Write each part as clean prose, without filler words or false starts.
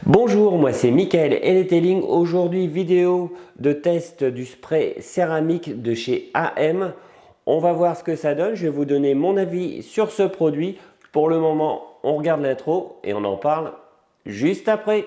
Bonjour, moi c'est Michael Eneteling. Aujourd'hui, vidéo de test du spray céramique de chez AM. On va voir ce que ça donne. Je vais vous donner mon avis sur ce produit. Pour le moment, on regarde l'intro et on en parle juste après.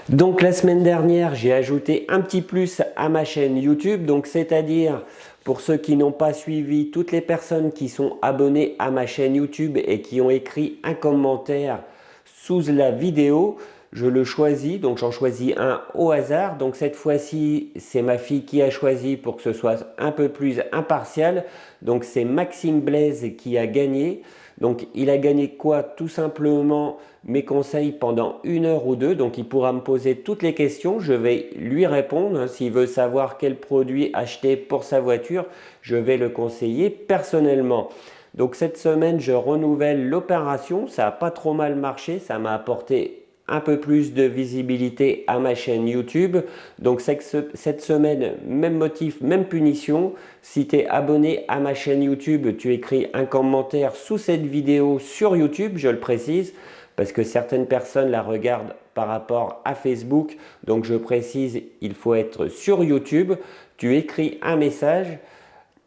Donc la semaine dernière, j'ai ajouté un petit plus à ma chaîne YouTube. Donc c'est-à-dire, pour ceux qui n'ont pas suivi, toutes les personnes qui sont abonnées à ma chaîne YouTube et qui ont écrit un commentaire sous la vidéo, je le choisis. Donc j'en choisis un au hasard. Donc cette fois-ci, c'est ma fille qui a choisi pour que ce soit un peu plus impartial. Donc c'est Maxime Blaise qui a gagné. Donc il a gagné quoi? Tout simplement mes conseils pendant 1 heure ou 2. Donc il pourra me poser toutes les questions. Je vais lui répondre. S'il veut savoir quel produit acheter pour sa voiture, je vais le conseiller personnellement. Donc cette semaine, je renouvelle l'opération. Ça n'a pas trop mal marché. Ça m'a apporté un peu plus de visibilité à ma chaîne YouTube. Donc cette semaine, même motif, même punition. Si tu es abonné à ma chaîne YouTube, tu écris un commentaire sous cette vidéo sur YouTube, je le précise, parce que certaines personnes la regardent par rapport à Facebook. Donc je précise, il faut être sur YouTube. Tu écris un message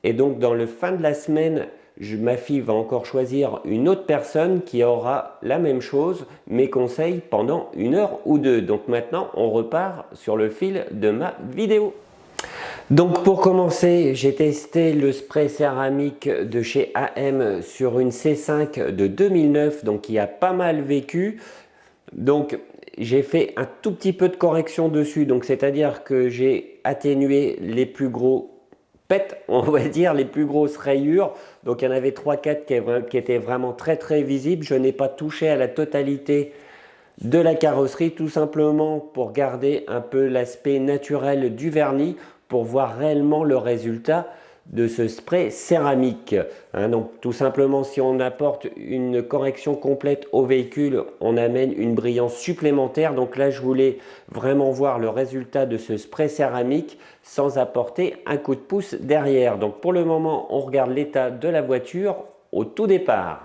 et donc dans le fin de la semaine, ma fille va encore choisir une autre personne qui aura la même chose, mes conseils pendant 1 heure ou 2. Donc maintenant, on repart sur le fil de ma vidéo. Donc pour commencer, j'ai testé le spray céramique de chez AM sur une C5 de 2009, donc qui a pas mal vécu. Donc j'ai fait un tout petit peu de correction dessus, donc c'est-à-dire que j'ai atténué les plus gros pète, on va dire, les plus grosses rayures. Donc il y en avait 3-4 qui étaient vraiment très visibles. Je n'ai pas touché à la totalité de la carrosserie, tout simplement pour garder un peu l'aspect naturel du vernis, pour voir réellement le résultat de ce spray céramique. Donc tout simplement, si on apporte une correction complète au véhicule, on amène une brillance supplémentaire. Donc là, je voulais vraiment voir le résultat de ce spray céramique sans apporter un coup de pouce derrière. Donc pour le moment, on regarde l'état de la voiture au tout départ.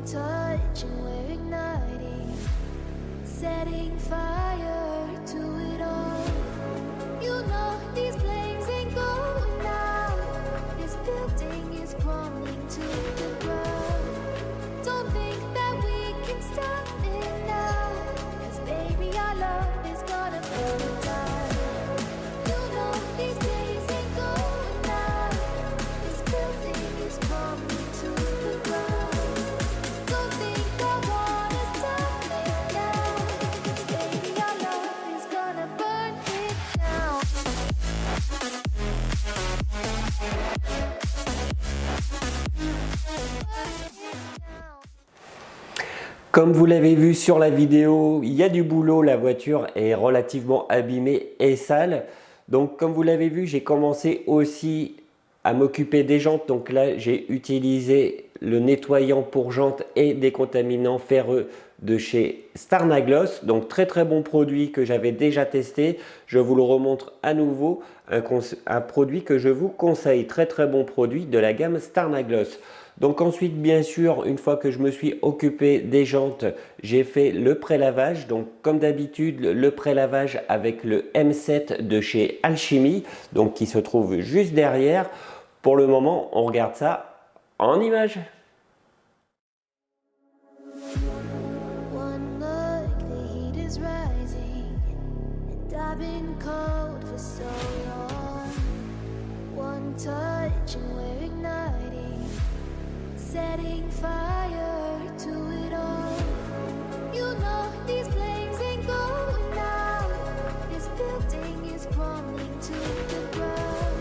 Touch and we're igniting, setting fire to it all. You know these flames ain't going out. This building is crumbling to the ground. Don't think that we can stop it now, 'cause baby our love is gonna burn down. You know these flames ain't going out. This building is crumbling to the ground. Comme vous l'avez vu sur la vidéo, il y a du boulot, la voiture est relativement abîmée et sale. Donc comme vous l'avez vu, j'ai commencé aussi à m'occuper des jantes. Donc là, j'ai utilisé le nettoyant pour jantes et décontaminant ferreux de chez Starnagloss. Donc très bon produit que j'avais déjà testé. Je vous le remontre à nouveau, un produit que je vous conseille. Très bon produit de la gamme Starnagloss. Donc ensuite, bien sûr, une fois que je me suis occupé des jantes, j'ai fait le pré-lavage. Donc comme d'habitude, le pré-lavage avec le M7 de chez Alchemy, donc qui se trouve juste derrière. Pour le moment, on regarde ça en images. Setting fire to it all. You know these flames ain't going out. This building is crumbling to the ground.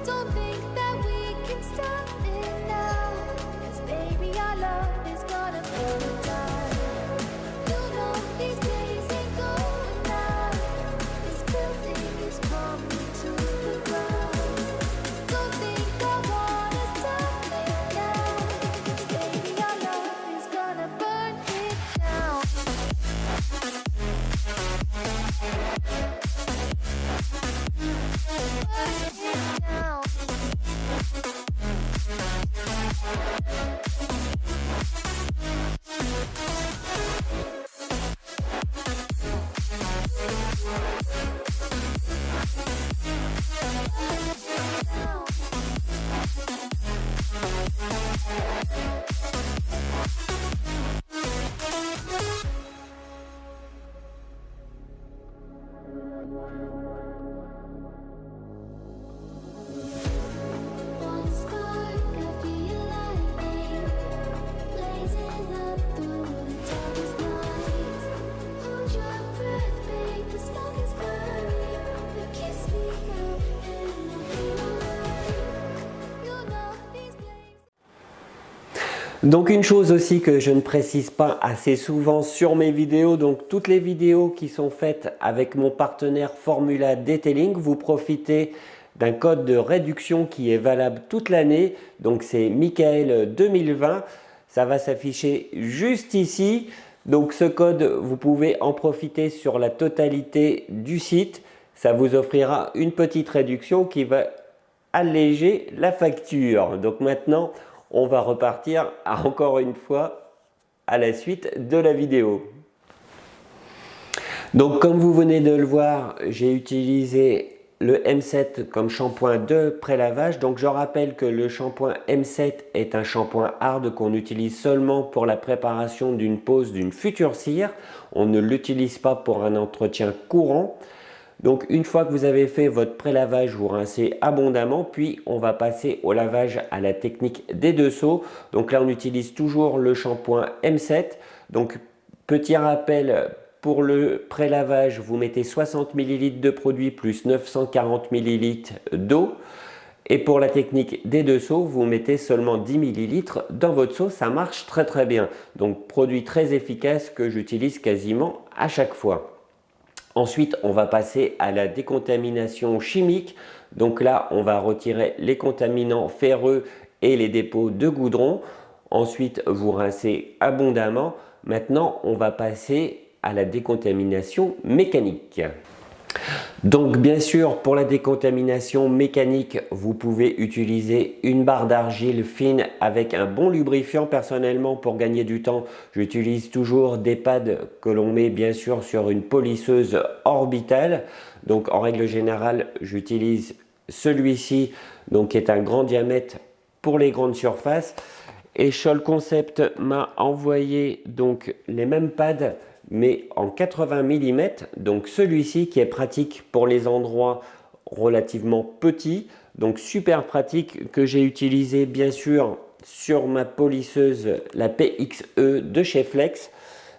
Don't think that we can stop it now, 'cause baby our love is gonna burn down. You know these flames ain't going out. This building is crumbling to the ground. Don't think I wanna stop it now. Donc une chose aussi que je ne précise pas assez souvent sur mes vidéos, donc toutes les vidéos qui sont faites avec mon partenaire Formula Detailing, vous profitez d'un code de réduction qui est valable toute l'année, donc c'est Michael 2020, ça va s'afficher juste ici. Donc ce code, vous pouvez en profiter sur la totalité du site, ça vous offrira une petite réduction qui va alléger la facture. Donc maintenant, on va repartir encore une fois à la suite de la vidéo. Donc comme vous venez de le voir, j'ai utilisé le M7 comme shampoing de pré-lavage. Donc je rappelle que le shampoing M7 est un shampoing hard qu'on utilise seulement pour la préparation d'une pose d'une future cire. On ne l'utilise pas pour un entretien courant. Donc une fois que vous avez fait votre pré-lavage, vous rincez abondamment, puis on va passer au lavage à la technique des deux seaux. Donc là on utilise toujours le shampoing M7. Donc petit rappel, pour le pré-lavage, vous mettez 60 ml de produit plus 940 ml d'eau. Et pour la technique des deux seaux, vous mettez seulement 10 ml dans votre seau, ça marche très bien. Donc produit très efficace que j'utilise quasiment à chaque fois. Ensuite, on va passer à la décontamination chimique. Donc là, on va retirer les contaminants ferreux et les dépôts de goudron. Ensuite, vous rincez abondamment. Maintenant, on va passer à la décontamination mécanique. Donc bien sûr, pour la décontamination mécanique, vous pouvez utiliser une barre d'argile fine avec un bon lubrifiant. Personnellement, pour gagner du temps, j'utilise toujours des pads que l'on met bien sûr sur une polisseuse orbitale. Donc en règle générale, j'utilise celui-ci, donc qui est un grand diamètre pour les grandes surfaces. Et Scholl Concept m'a envoyé donc les mêmes pads mais en 80 mm, donc celui-ci qui est pratique pour les endroits relativement petits, donc super pratique, que j'ai utilisé bien sûr sur ma polisseuse, la PXE de chez Flex.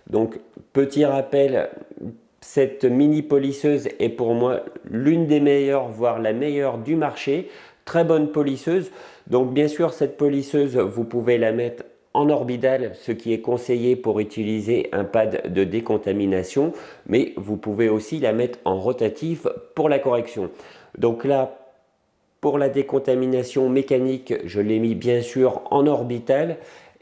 Donc petit rappel, cette mini polisseuse est pour moi l'une des meilleures, voire la meilleure du marché. Très bonne polisseuse. Donc bien sûr, cette polisseuse, vous pouvez la mettre en orbitale, ce qui est conseillé pour utiliser un pad de décontamination, mais vous pouvez aussi la mettre en rotatif pour la correction. Donc là, pour la décontamination mécanique, je l'ai mis bien sûr en orbitale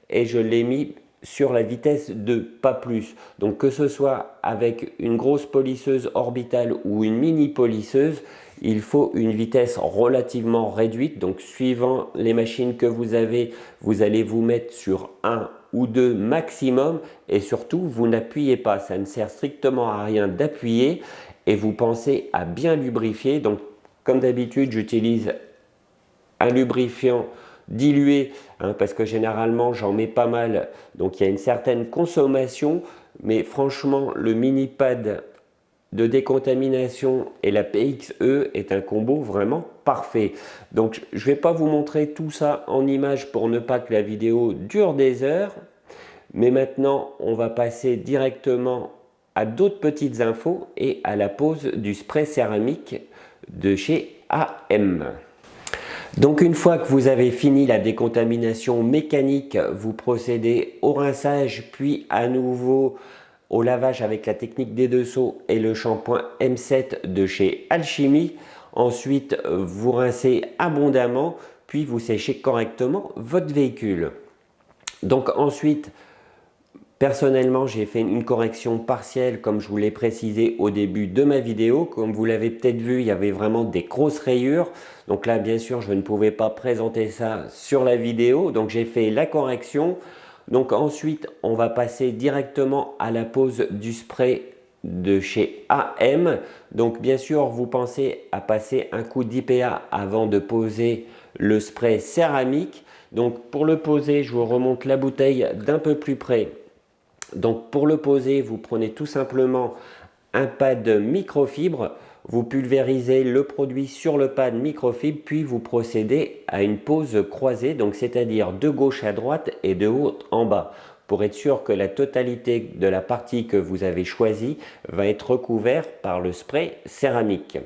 et je l'ai mis sur la vitesse de pas plus. Donc que ce soit avec une grosse polisseuse orbitale ou une mini polisseuse, il faut une vitesse relativement réduite. Donc suivant les machines que vous avez, vous allez vous mettre sur 1 ou 2 maximum et surtout vous n'appuyez pas, ça ne sert strictement à rien d'appuyer et vous pensez à bien lubrifier. Donc comme d'habitude, j'utilise un lubrifiant dilué parce que généralement j'en mets pas mal, donc il y a une certaine consommation, mais franchement le mini pad de décontamination et la PXE est un combo vraiment parfait. Donc je ne vais pas vous montrer tout ça en image pour ne pas que la vidéo dure des heures, mais maintenant on va passer directement à d'autres petites infos et à la pose du spray céramique de chez AM. Donc une fois que vous avez fini la décontamination mécanique, vous procédez au rinçage puis à nouveau au lavage avec la technique des deux seaux et le shampoing M7 de chez Alchimie. Ensuite, vous rincez abondamment puis vous séchez correctement votre véhicule. Donc ensuite, personnellement, j'ai fait une correction partielle comme je vous l'ai précisé au début de ma vidéo. Comme vous l'avez peut-être vu, il y avait vraiment des grosses rayures. Donc là, bien sûr, je ne pouvais pas présenter ça sur la vidéo. Donc j'ai fait la correction. Donc ensuite, on va passer directement à la pose du spray de chez AM. Donc bien sûr, vous pensez à passer un coup d'IPA avant de poser le spray céramique. Donc pour le poser, je vous remonte la bouteille d'un peu plus près. Donc pour le poser, vous prenez tout simplement un pad microfibre, vous pulvérisez le produit sur le pad microfibre, puis vous procédez à une pose croisée, donc c'est-à-dire de gauche à droite et de haut en bas, pour être sûr que la totalité de la partie que vous avez choisie va être recouverte par le spray céramique.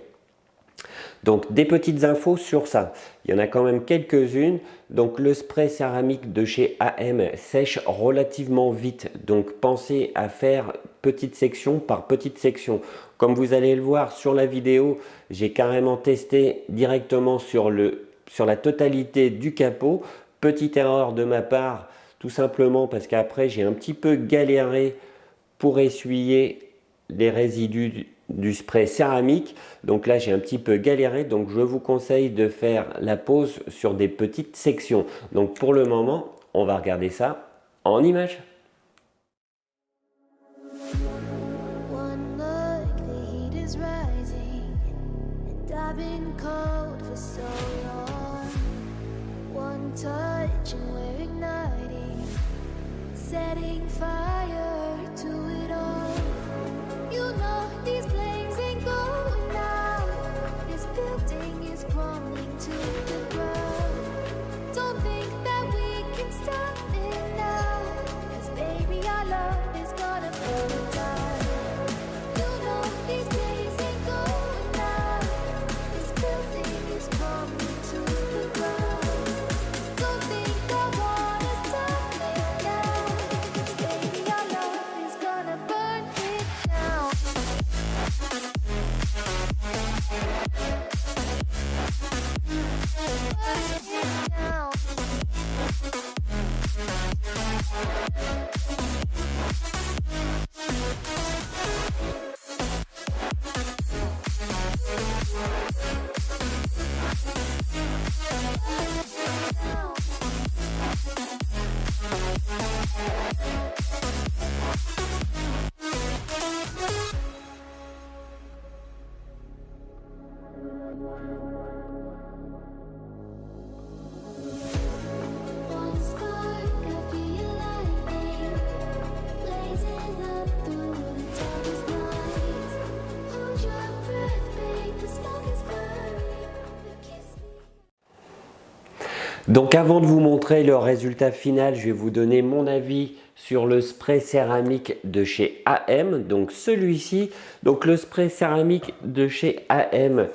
Donc des petites infos sur ça, il y en a quand même quelques-unes. Donc le spray céramique de chez AM sèche relativement vite, donc pensez à faire petite section par petite section. Comme vous allez le voir sur la vidéo, j'ai carrément testé directement sur la totalité du capot. Petite erreur de ma part, tout simplement parce qu'après j'ai un petit peu galéré pour essuyer les résidus du spray céramique. Donc là j'ai un petit peu galéré, donc je vous conseille de faire la pose sur des petites sections. Donc pour le moment on va regarder ça en images. One look, the heat is rising, and I've been cold for so long. One touch and we're igniting, setting fire to it all. You know these flames ain't going out. This building is crumbling to the ground. Don't think that we can stop it now, 'cause baby our love is gonna burn down. You know these days ain't going out. This building is crumbling to the ground. Don't think I wanna stop it now, 'cause baby our love is gonna burn it down. One spark of your lightning, blazing up through the darkest nights. Hold your breath, babe, the smoke is burning. But kiss me. Donc avant de vous montrer le résultat final, je vais vous donner mon avis sur le spray céramique de chez AM. Donc celui-ci, donc le spray céramique de chez AM.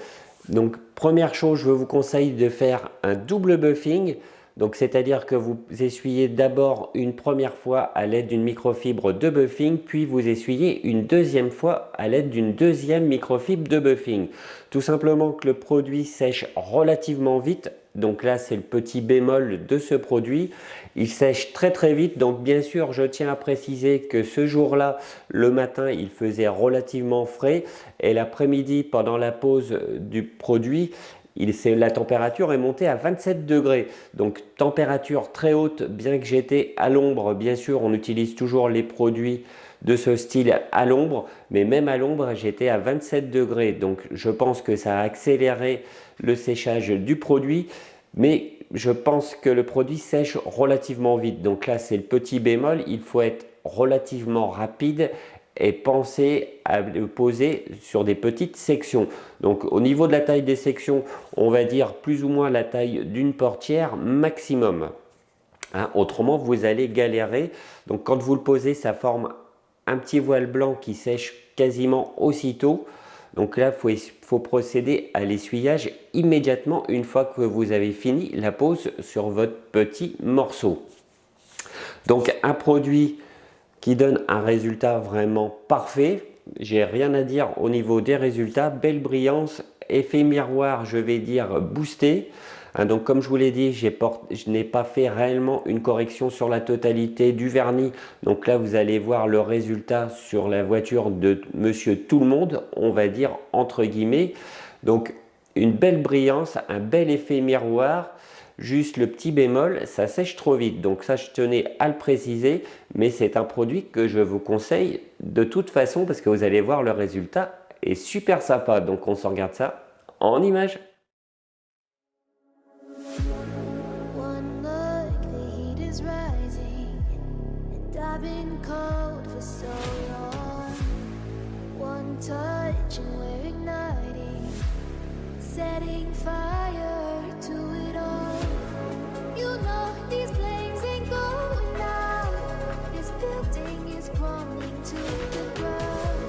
Donc première chose, je vous conseille de faire un double buffing. Donc c'est-à-dire que vous essuyez d'abord une première fois à l'aide d'une microfibre de buffing, puis vous essuyez une deuxième fois à l'aide d'une deuxième microfibre de buffing. Tout simplement que le produit sèche relativement vite. Donc là c'est le petit bémol de ce produit. Il sèche très très vite. Donc bien sûr je tiens à préciser que ce jour-là, le matin il faisait relativement frais et l'après-midi pendant la pause du produit, la température est montée à 27 degrés. Donc température très haute, bien que j'étais à l'ombre. Bien sûr on utilise toujours les produits de ce style à l'ombre, mais même à l'ombre j'étais à 27 degrés. Donc je pense que ça a accéléré le séchage du produit, mais je pense que le produit sèche relativement vite. Donc là c'est le petit bémol, il faut être relativement rapide et penser à le poser sur des petites sections. Donc au niveau de la taille des sections, on va dire plus ou moins la taille d'une portière maximum. Hein, autrement vous allez galérer. Donc quand vous le posez, ça forme un petit voile blanc qui sèche quasiment aussitôt. Donc là il faut procéder à l'essuyage immédiatement une fois que vous avez fini la pose sur votre petit morceau. Donc un produit qui donne un résultat vraiment parfait. J'ai rien à dire au niveau des résultats. Belle brillance, effet miroir, je vais dire boosté. Hein, donc comme je vous l'ai dit, je n'ai pas fait réellement une correction sur la totalité du vernis. Donc là vous allez voir le résultat sur la voiture de Monsieur Tout le Monde, on va dire entre guillemets. Donc une belle brillance, un bel effet miroir. Juste le petit bémol, ça sèche trop vite. Donc ça, je tenais à le préciser, mais c'est un produit que je vous conseille de toute façon parce que vous allez voir le résultat est super sympa. Donc on s'en regarde ça en images. One look, the heat is rising, and I've been cold for so long. One touch and we're igniting, setting fire to it all. You know these flames ain't going out. This building is crumbling to the ground.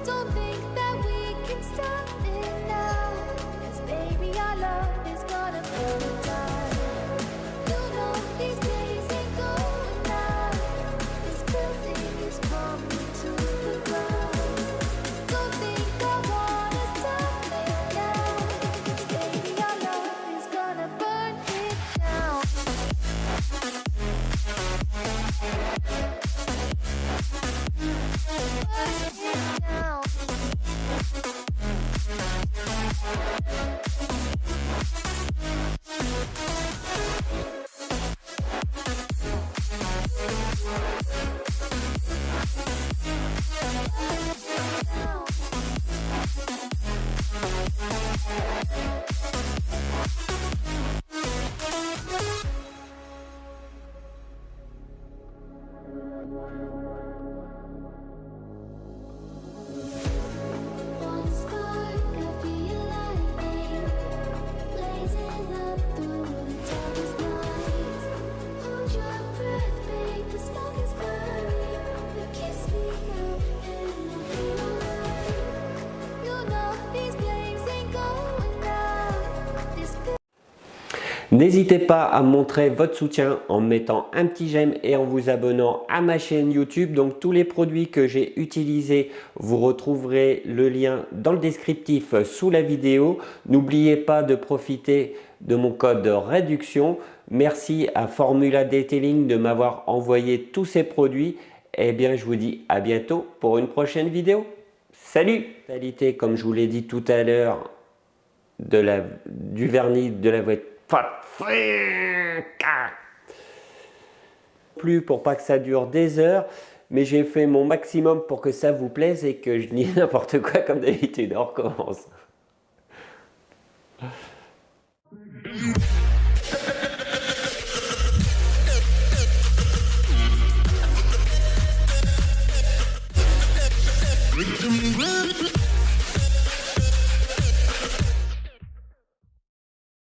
Don't think that we can stop it now, N'hésitez pas à montrer votre soutien en mettant un petit j'aime et en vous abonnant à ma chaîne YouTube. Donc tous les produits que j'ai utilisés, vous retrouverez le lien dans le descriptif sous la vidéo. N'oubliez pas de profiter de mon code de réduction. Merci à Formula Detailing de m'avoir envoyé tous ces produits. Eh bien, je vous dis à bientôt pour une prochaine vidéo. Salut! Qualité, comme je vous l'ai dit tout à l'heure, du vernis de la voiture. Plus pour pas que ça dure des heures, mais j'ai fait mon maximum pour que ça vous plaise et que je dis n'importe quoi comme d'habitude. On recommence. Rhythm.